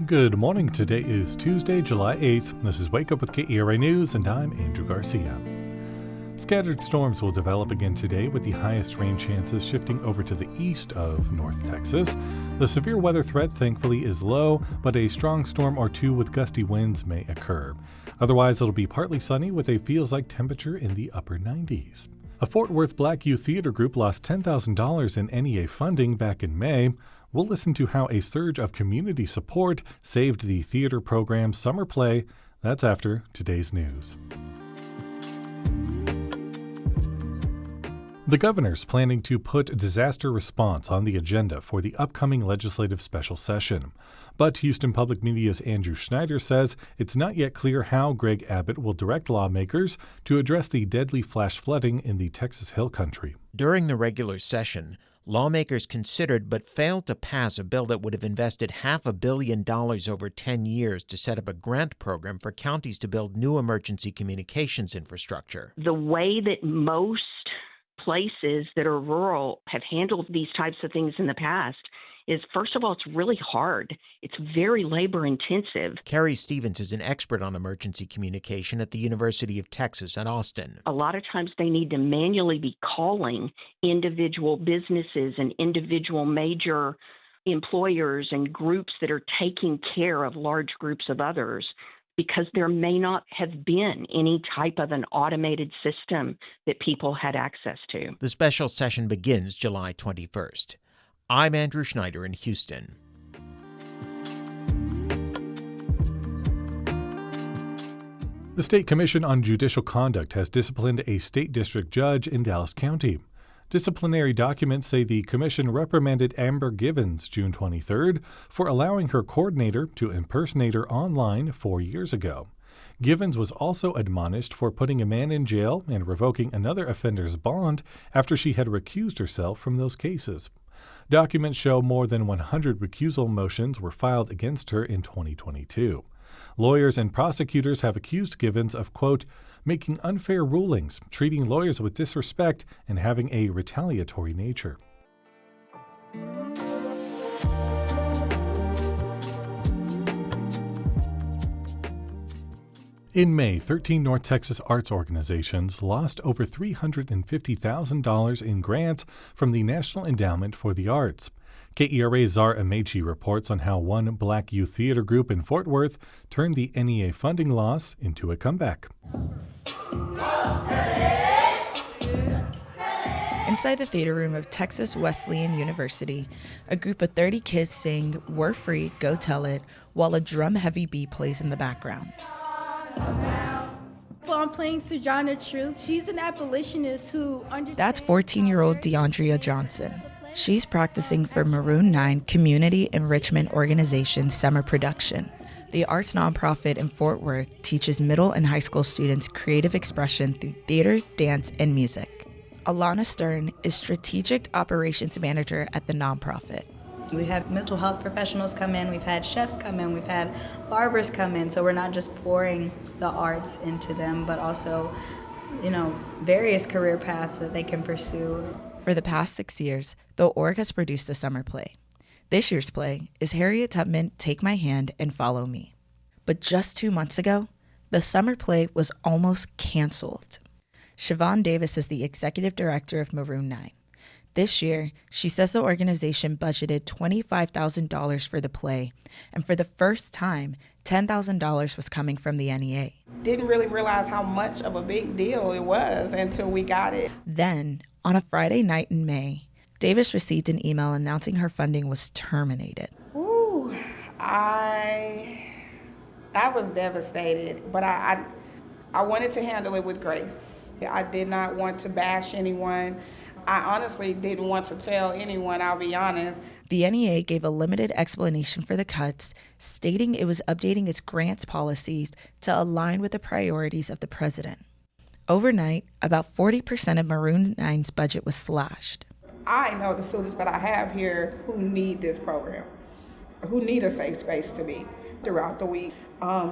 Good morning. Today is Tuesday, July 8th. This is Wake Up with KERA News, and I'm Andrew Garcia. Scattered storms will develop again today, with the highest rain chances shifting over to the east of North Texas. The severe weather threat, thankfully, is low, but a strong storm or two with gusty winds may occur. Otherwise, it'll be partly sunny with a feels-like temperature in the upper 90s. A Fort Worth Black Youth Theater group lost $10,000 in NEA funding back in May. We'll listen to how a surge of community support saved the theater program's summer play. That's after today's news. The governor's planning to put disaster response on the agenda for the upcoming legislative special session. But Houston Public Media's Andrew Schneider says it's not yet clear how Greg Abbott will direct lawmakers to address the deadly flash flooding in the Texas Hill Country. During the regular session, lawmakers considered but failed to pass a bill that would have invested $500 million over 10 years to set up a grant program for counties to build new emergency communications infrastructure. The way that most places that are rural have handled these types of things in the past is, first of all, it's really hard. It's very labor intensive. Carrie Stevens is an expert on emergency communication at the University of Texas at Austin. A lot of times they need to manually be calling individual businesses and individual major employers and groups that are taking care of large groups of others, because there may not have been any type of an automated system that people had access to. The special session begins July 21st. I'm Andrew Schneider in Houston. The State Commission on Judicial Conduct has disciplined a state district judge in Dallas County. Disciplinary documents say the commission reprimanded Amber Givens June 23rd for allowing her coordinator to impersonate her online 4 years ago. Givens was also admonished for putting a man in jail and revoking another offender's bond after she had recused herself from those cases. Documents show more than 100 recusal motions were filed against her in 2022. Lawyers and prosecutors have accused Givens of, quote, making unfair rulings, treating lawyers with disrespect, and having a retaliatory nature. In May, 13 North Texas arts organizations lost over $350,000 in grants from the National Endowment for the Arts. KERA's Zar Amechi reports on how one Black Youth Theater group in Fort Worth turned the NEA funding loss into a comeback. Inside the theater room of Texas Wesleyan University, a group of 30 kids sing "We're Free, Go Tell It" while a drum-heavy beat plays in the background. Well, I'm playing Sojourner Truth. She's an abolitionist who understands... That's 14-year-old DeAndrea Johnson. She's practicing for Maroon 9 Community Enrichment Organization's summer production. The arts nonprofit in Fort Worth teaches middle and high school students creative expression through theater, dance, and music. Alana Stern is Strategic Operations Manager at the nonprofit. We have mental health professionals come in, we've had chefs come in, we've had barbers come in, so we're not just pouring the arts into them, but also, various career paths that they can pursue. For the past 6 years, the org has produced a summer play. This year's play is Harriet Tubman, Take My Hand and Follow Me. But just 2 months ago, the summer play was almost canceled. Siobhan Davis is the executive director of Maroon 9. This year, she says the organization budgeted $25,000 for the play, and for the first time, $10,000 was coming from the NEA. Didn't really realize how much of a big deal it was until we got it. Then, on a Friday night in May, Davis received an email announcing her funding was terminated. Ooh, I was devastated, but I wanted to handle it with grace. I did not want to bash anyone. I honestly didn't want to tell anyone, I'll be honest. The NEA gave a limited explanation for the cuts, stating it was updating its grants policies to align with the priorities of the president. Overnight, about 40% of Maroon 9's budget was slashed. I know the students that I have here who need this program, who need a safe space to be throughout the week.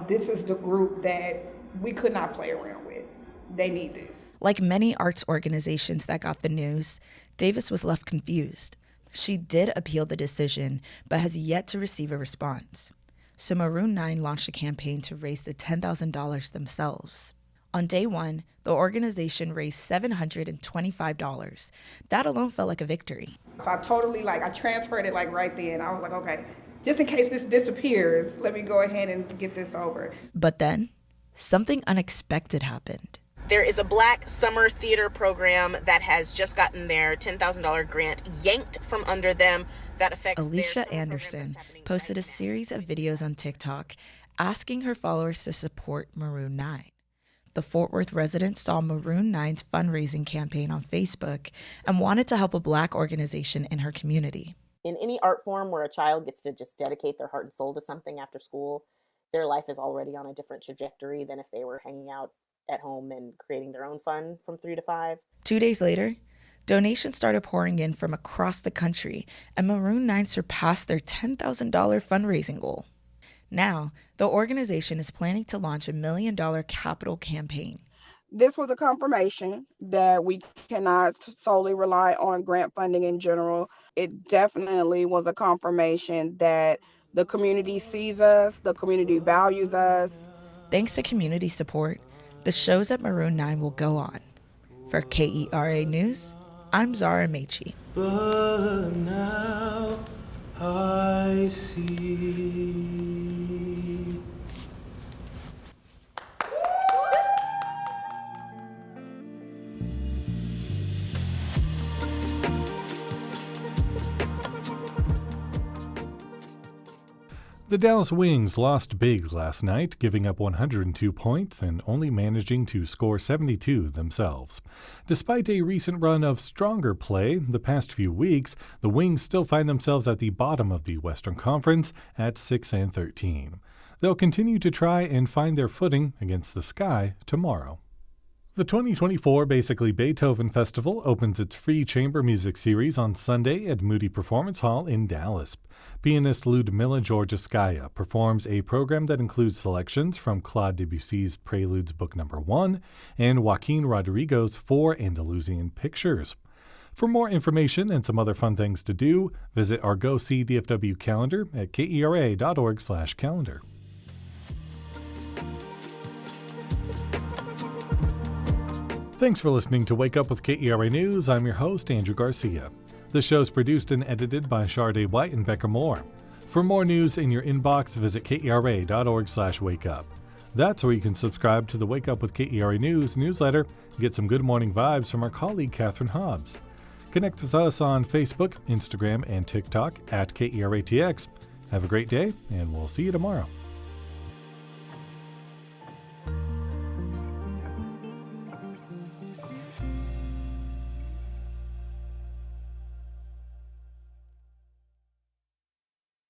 This is the group that we could not play around with. They need this. Like many arts organizations that got the news, Davis was left confused. She did appeal the decision, but has yet to receive a response. So Maroon 9 launched a campaign to raise the $10,000 themselves. On day one, the organization raised $725. That alone felt like a victory. So I totally I transferred it right then. I was like, okay, just in case this disappears, let me go ahead and get this over. But then, something unexpected happened. There is a Black summer theater program that has just gotten their $10,000 grant yanked from under them. That affects Alicia Anderson posted a series of videos on TikTok asking her followers to support Maroon 9. The Fort Worth resident saw Maroon 9's fundraising campaign on Facebook and wanted to help a Black organization in her community. In any art form where a child gets to just dedicate their heart and soul to something after school, their life is already on a different trajectory than if they were hanging out at home and creating their own fun from 3 to 5. 2 days later, donations started pouring in from across the country, and Maroon 9 surpassed their $10,000 fundraising goal. Now, the organization is planning to launch $1 million capital campaign. This was a confirmation that we cannot solely rely on grant funding in general. It definitely was a confirmation that the community sees us, the community values us. Thanks to community support, the shows at Maroon 9 will go on. For KERA News, I'm Zara Mechi. But now I see. The Dallas Wings lost big last night, giving up 102 points and only managing to score 72 themselves. Despite a recent run of stronger play the past few weeks, the Wings still find themselves at the bottom of the Western Conference at 6-13. They'll continue to try and find their footing against the Sky tomorrow. The 2024 Basically Beethoven Festival opens its free chamber music series on Sunday at Moody Performance Hall in Dallas. Pianist Ludmila Georgiskaya performs a program that includes selections from Claude Debussy's Preludes Book No. 1 and Joaquin Rodrigo's Four Andalusian Pictures. For more information and some other fun things to do, visit our Go See DFW calendar at kera.org/calendar. Thanks for listening to Wake Up with KERA News. I'm your host, Andrew Garcia. The show's produced and edited by Shardae White and Bekah Morr. For more news in your inbox, visit kera.org/wakeup. That's where you can subscribe to the Wake Up with KERA News newsletter and get some good morning vibes from our colleague Catherine Hobbs. Connect with us on Facebook, Instagram, and TikTok at KERATX. Have a great day, and we'll see you tomorrow.